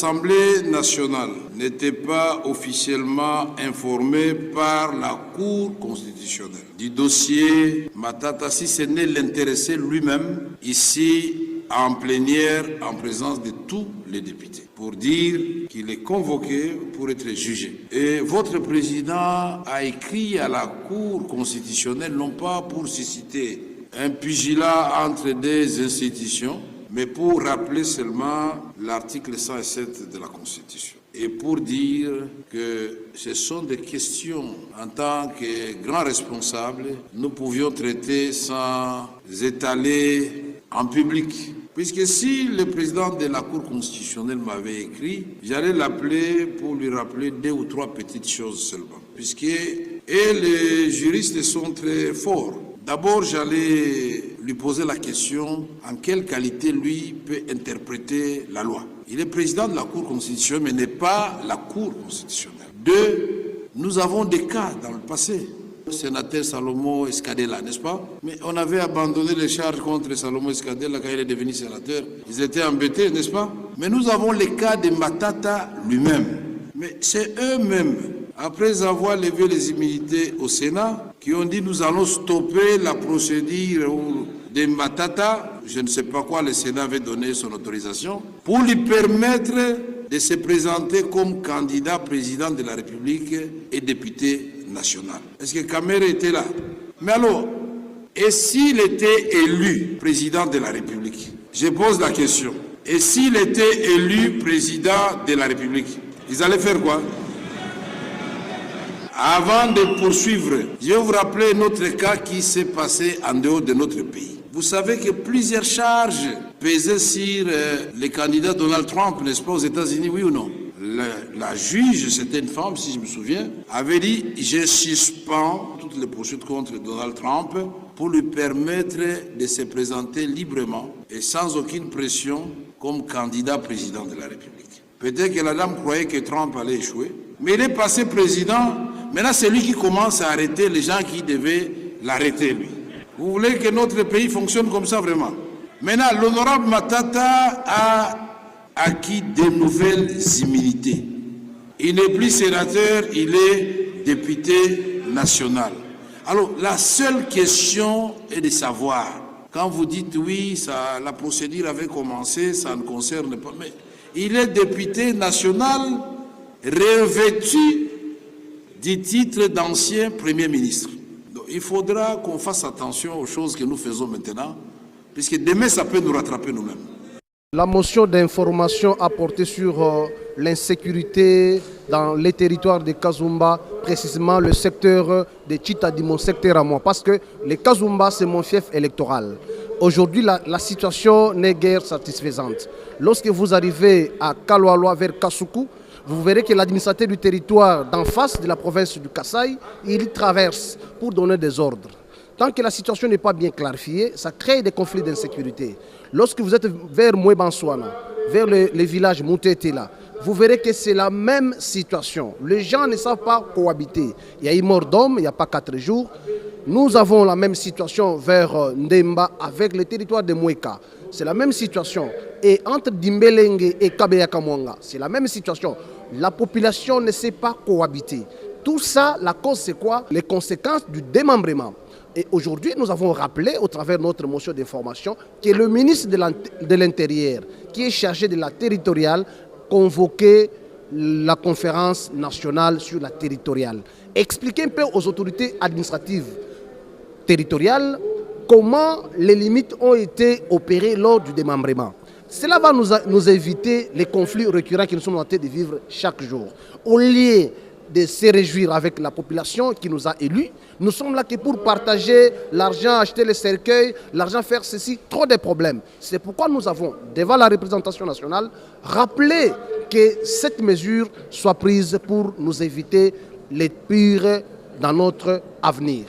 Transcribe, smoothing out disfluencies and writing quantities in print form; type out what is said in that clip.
l'Assemblée nationale n'était pas officiellement informée par la Cour constitutionnelle du dossier Matata, si ce n'est l'intéressé lui-même, ici en plénière, en présence de tous les députés, pour dire qu'il est convoqué pour être jugé. Et votre président a écrit à la Cour constitutionnelle, non pas pour susciter un pugilat entre des institutions, mais pour rappeler seulement l'article 107 de la Constitution. Et pour dire que ce sont des questions, en tant que grands responsables, nous pouvions traiter sans étaler en public. Puisque si le président de la Cour constitutionnelle m'avait écrit, j'allais l'appeler pour lui rappeler 2 ou 3 petites choses seulement. Puisque les juristes sont très forts. D'abord, j'allais lui poser la question en quelle qualité lui peut interpréter la loi. Il est président de la Cour constitutionnelle, mais n'est pas la Cour constitutionnelle. 2, nous avons des cas dans le passé. Le sénateur Salomon Escadela, n'est-ce pas? Mais on avait abandonné les charges contre Salomon Escadela quand il est devenu sénateur. Ils étaient embêtés, n'est-ce pas? Mais nous avons les cas de Matata lui-même. Mais c'est eux-mêmes, après avoir levé les immunités au Sénat, qui ont dit nous allons stopper la procédure de Matata. Je ne sais pas quoi, le Sénat avait donné son autorisation pour lui permettre de se présenter comme candidat président de la République et député national. Est-ce que Kamere était là? Mais alors, et s'il était élu président de la République? Je pose la question. Et s'il était élu président de la République, ils allaient faire quoi? Avant de poursuivre, je vais vous rappeler notre cas qui s'est passé en dehors de notre pays. Vous savez que plusieurs charges pesaient sur le candidat Donald Trump, n'est-ce pas, aux États-Unis, oui ou non? La juge, c'était une femme, si je me souviens, avait dit « Je suspends toutes les poursuites contre Donald Trump pour lui permettre de se présenter librement et sans aucune pression comme candidat président de la République. » Peut-être que la dame croyait que Trump allait échouer, mais il est passé président. Maintenant, c'est lui qui commence à arrêter les gens qui devaient l'arrêter, lui. Vous voulez que notre pays fonctionne comme ça, vraiment? Maintenant, l'honorable Matata a acquis de nouvelles immunités. Il n'est plus sénateur, il est député national. Alors, la seule question est de savoir, quand vous dites oui, la procédure avait commencé, ça ne concerne pas, mais il est député national revêtu du titre d'ancien Premier ministre. Donc, il faudra qu'on fasse attention aux choses que nous faisons maintenant, puisque demain, ça peut nous rattraper nous-mêmes. La motion d'information a porté sur l'insécurité dans les territoires de Kazumba, précisément le secteur de Tchitadi, mon secteur à moi, parce que le Kazumba, c'est mon fief électoral. Aujourd'hui, la situation n'est guère satisfaisante. Lorsque vous arrivez à Kalwalwa vers Kasuku, vous verrez que l'administrateur du territoire d'en face de la province du Kasaï, il traverse pour donner des ordres. Tant que la situation n'est pas bien clarifiée, ça crée des conflits d'insécurité. Lorsque vous êtes vers Mouebansouana, vers le village Moutetela, vous verrez que c'est la même situation. Les gens ne savent pas cohabiter. Il y a eu mort d'homme, il n'y a pas 4 jours. Nous avons la même situation vers Ndemba avec le territoire de Moueka. C'est la même situation. Et entre Dimbelenge et Kabeyakamwanga, c'est la même situation. La population ne sait pas cohabiter. Tout ça, la cause c'est quoi? Les conséquences du démembrement. Et aujourd'hui, nous avons rappelé, au travers de notre motion d'information, que le ministre de l'Intérieur, qui est chargé de la territoriale, convoquait la conférence nationale sur la territoriale. Expliquer un peu aux autorités administratives territoriales comment les limites ont été opérées lors du démembrement. Cela va nous éviter les conflits récurrents que nous sommes en train de vivre chaque jour. Au lieu de se réjouir avec la population qui nous a élus, nous sommes là que pour partager l'argent, acheter les cercueils, l'argent faire ceci, trop de problèmes. C'est pourquoi nous avons, devant la représentation nationale, rappelé que cette mesure soit prise pour nous éviter les pires dans notre avenir.